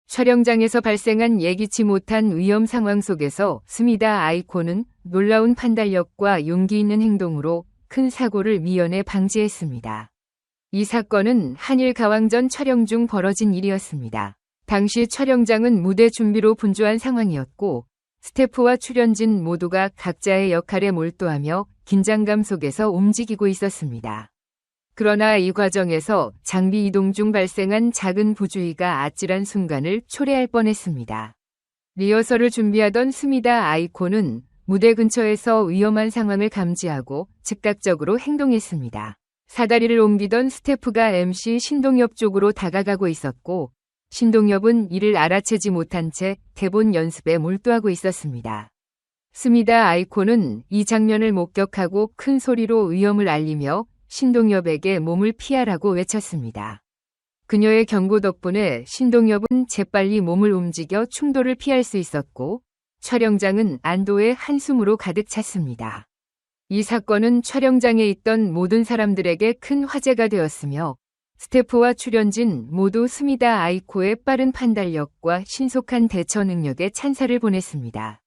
촬영장에서 발생한 예기치 못한 위험 상황 속에서 스미다 아이코는 놀라운 판단력과 용기 있는 행동으로 큰 사고를 미연에 방지했습니다. 이 사건은 한일 가왕전 촬영 중 벌어진 일이었습니다. 당시 촬영장은 무대 준비로 분주한 상황이었고 스태프와 출연진 모두가 각자의 역할에 몰두하며 긴장감 속에서 움직이고 있었습니다. 그러나 이 과정에서 장비 이동 중 발생한 작은 부주의가 아찔한 순간을 초래할 뻔했습니다. 리허설을 준비하던 스미다 아이코는 무대 근처에서 위험한 상황을 감지하고 즉각적으로 행동했습니다. 사다리를 옮기던 스태프가 MC 신동엽 쪽으로 다가가고 있었고 신동엽은 이를 알아채지 못한 채 대본 연습에 몰두하고 있었습니다. 스미다 아이코는 이 장면을 목격하고 큰 소리로 위험을 알리며 신동엽에게 몸을 피하라고 외쳤습니다. 그녀의 경고 덕분에 신동엽은 재빨리 몸을 움직여 충돌을 피할 수 있었고 촬영장은 안도의 한숨으로 가득 찼습니다. 이 사건은 촬영장에 있던 모든 사람들에게 큰 화제가 되었으며 스태프와 출연진 모두 스미다 아이코의 빠른 판단력과 신속한 대처 능력에 찬사를 보냈습니다.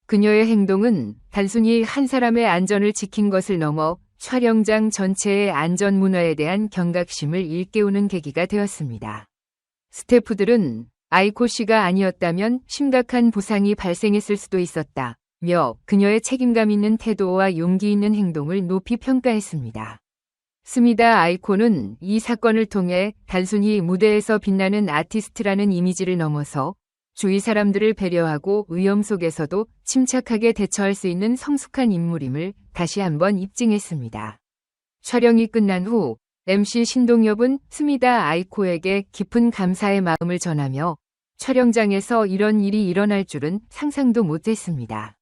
그녀의 행동은 단순히 한 사람의 안전을 지킨 것을 넘어 촬영장 전체의 안전 문화에 대한 경각심을 일깨우는 계기가 되었습니다. 스태프들은 아이코 씨가 아니었다면 심각한 부상이 발생했을 수도 있었다며 그녀의 책임감 있는 태도와 용기 있는 행동을 높이 평가했습니다. 스미다 아이코는 이 사건을 통해 단순히 무대에서 빛나는 아티스트라는 이미지를 넘어서 주위 사람들을 배려하고 위험 속에서도 침착하게 대처할 수 있는 성숙한 인물임을 다시 한번 입증했습니다. 촬영이 끝난 후 MC 신동엽은 스미다 아이코에게 깊은 감사의 마음을 전하며 촬영장에서 이런 일이 일어날 줄은 상상도 못했습니다.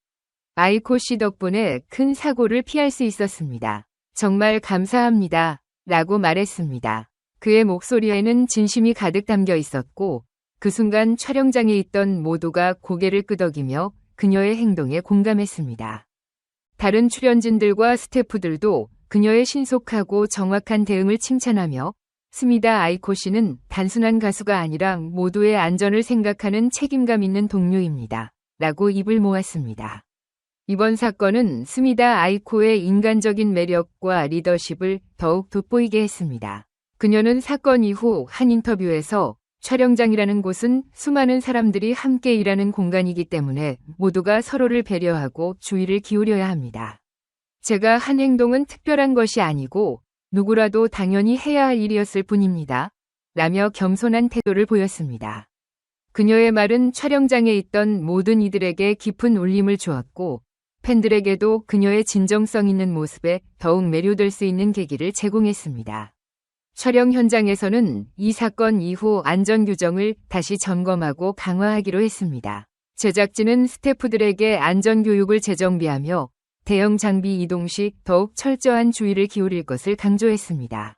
아이코 씨 덕분에 큰 사고를 피할 수 있었습니다. 정말 감사합니다. 라고 말했습니다. 그의 목소리에는 진심이 가득 담겨 있었고 그 순간 촬영장에 있던 모두가 고개를 끄덕이며 그녀의 행동에 공감했습니다. 다른 출연진들과 스태프들도 그녀의 신속하고 정확한 대응을 칭찬하며 스미다 아이코 씨는 단순한 가수가 아니라 모두의 안전을 생각하는 책임감 있는 동료입니다. 라고 입을 모았습니다. 이번 사건은 스미다 아이코의 인간적인 매력과 리더십을 더욱 돋보이게 했습니다. 그녀는 사건 이후 한 인터뷰에서 촬영장이라는 곳은 수많은 사람들이 함께 일하는 공간이기 때문에 모두가 서로를 배려하고 주의를 기울여야 합니다. 제가 한 행동은 특별한 것이 아니고 누구라도 당연히 해야 할 일이었을 뿐입니다. 라며 겸손한 태도를 보였습니다. 그녀의 말은 촬영장에 있던 모든 이들에게 깊은 울림을 주었고 팬들에게도 그녀의 진정성 있는 모습에 더욱 매료될 수 있는 계기를 제공했습니다. 촬영 현장에서는 이 사건 이후 안전 규정을 다시 점검하고 강화하기로 했습니다. 제작진은 스태프들에게 안전 교육을 재정비하며 대형 장비 이동 시 더욱 철저한 주의를 기울일 것을 강조했습니다.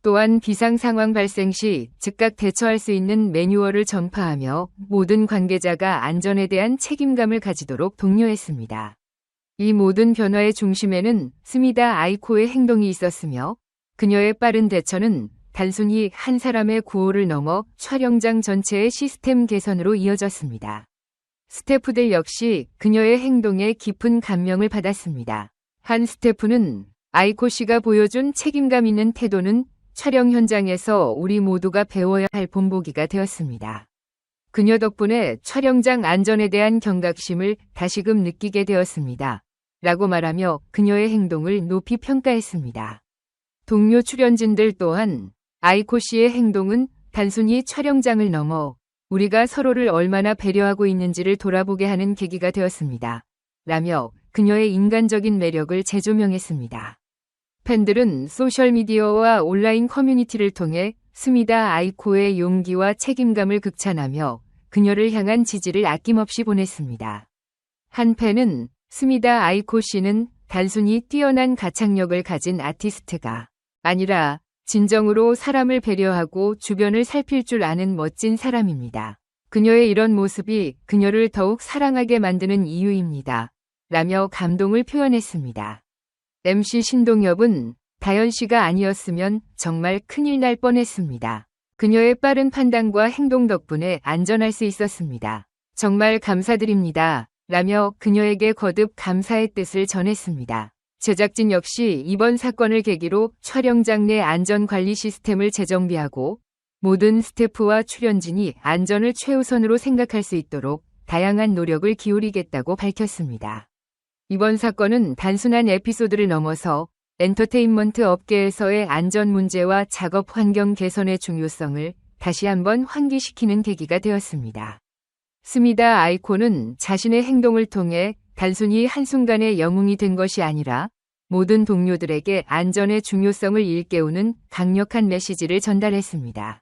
또한 비상 상황 발생 시 즉각 대처할 수 있는 매뉴얼을 전파하며 모든 관계자가 안전에 대한 책임감을 가지도록 독려했습니다. 이 모든 변화의 중심에는 스미다 아이코의 행동이 있었으며 그녀의 빠른 대처는 단순히 한 사람의 구호를 넘어 촬영장 전체의 시스템 개선으로 이어졌습니다. 스태프들 역시 그녀의 행동에 깊은 감명을 받았습니다. 한 스태프는 아이코 씨가 보여준 책임감 있는 태도는 촬영 현장에서 우리 모두가 배워야 할 본보기가 되었습니다. 그녀 덕분에 촬영장 안전에 대한 경각심을 다시금 느끼게 되었습니다. 라고 말하며 그녀의 행동을 높이 평가했습니다. 동료 출연진들 또한 아이코 씨의 행동은 단순히 촬영장을 넘어 우리가 서로를 얼마나 배려하고 있는지를 돌아보게 하는 계기가 되었습니다. 라며 그녀의 인간적인 매력을 재조명했습니다. 팬들은 소셜미디어와 온라인 커뮤니티를 통해 스미다 아이코의 용기와 책임감을 극찬하며 그녀를 향한 지지를 아낌없이 보냈습니다. 한 팬은 스미다 아이코 씨는 단순히 뛰어난 가창력을 가진 아티스트가 아니라 진정으로 사람을 배려하고 주변을 살필 줄 아는 멋진 사람입니다. 그녀의 이런 모습이 그녀를 더욱 사랑하게 만드는 이유입니다. 라며 감동을 표현했습니다. MC 신동엽은 다현 씨가 아니었으면 정말 큰일 날 뻔했습니다. 그녀의 빠른 판단과 행동 덕분에 안전할 수 있었습니다. 정말 감사드립니다. 라며 그녀에게 거듭 감사의 뜻을 전했습니다. 제작진 역시 이번 사건을 계기로 촬영장 내 안전관리 시스템을 재정비하고 모든 스태프와 출연진이 안전을 최우선으로 생각할 수 있도록 다양한 노력을 기울이겠다고 밝혔습니다. 이번 사건은 단순한 에피소드를 넘어서 엔터테인먼트 업계에서의 안전 문제와 작업 환경 개선의 중요성을 다시 한번 환기시키는 계기가 되었습니다. 스미다 아이코는 자신의 행동을 통해 단순히 한순간의 영웅이 된 것이 아니라 모든 동료들에게 안전의 중요성을 일깨우는 강력한 메시지를 전달했습니다.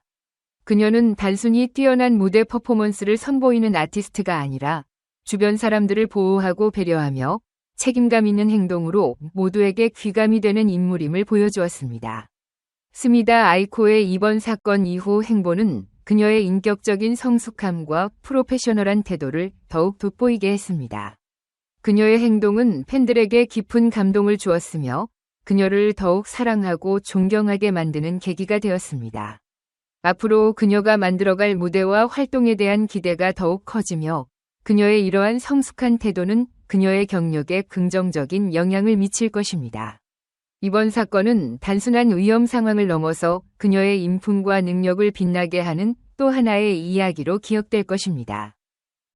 그녀는 단순히 뛰어난 무대 퍼포먼스를 선보이는 아티스트가 아니라 주변 사람들을 보호하고 배려하며 책임감 있는 행동으로 모두에게 귀감이 되는 인물임을 보여주었습니다. 스미다 아이코의 이번 사건 이후 행보는 그녀의 인격적인 성숙함과 프로페셔널한 태도를 더욱 돋보이게 했습니다. 그녀의 행동은 팬들에게 깊은 감동을 주었으며 그녀를 더욱 사랑하고 존경하게 만드는 계기가 되었습니다. 앞으로 그녀가 만들어갈 무대와 활동에 대한 기대가 더욱 커지며 그녀의 이러한 성숙한 태도는 그녀의 경력에 긍정적인 영향을 미칠 것입니다. 이번 사건은 단순한 위험 상황을 넘어서 그녀의 인품과 능력을 빛나게 하는 또 하나의 이야기로 기억될 것입니다.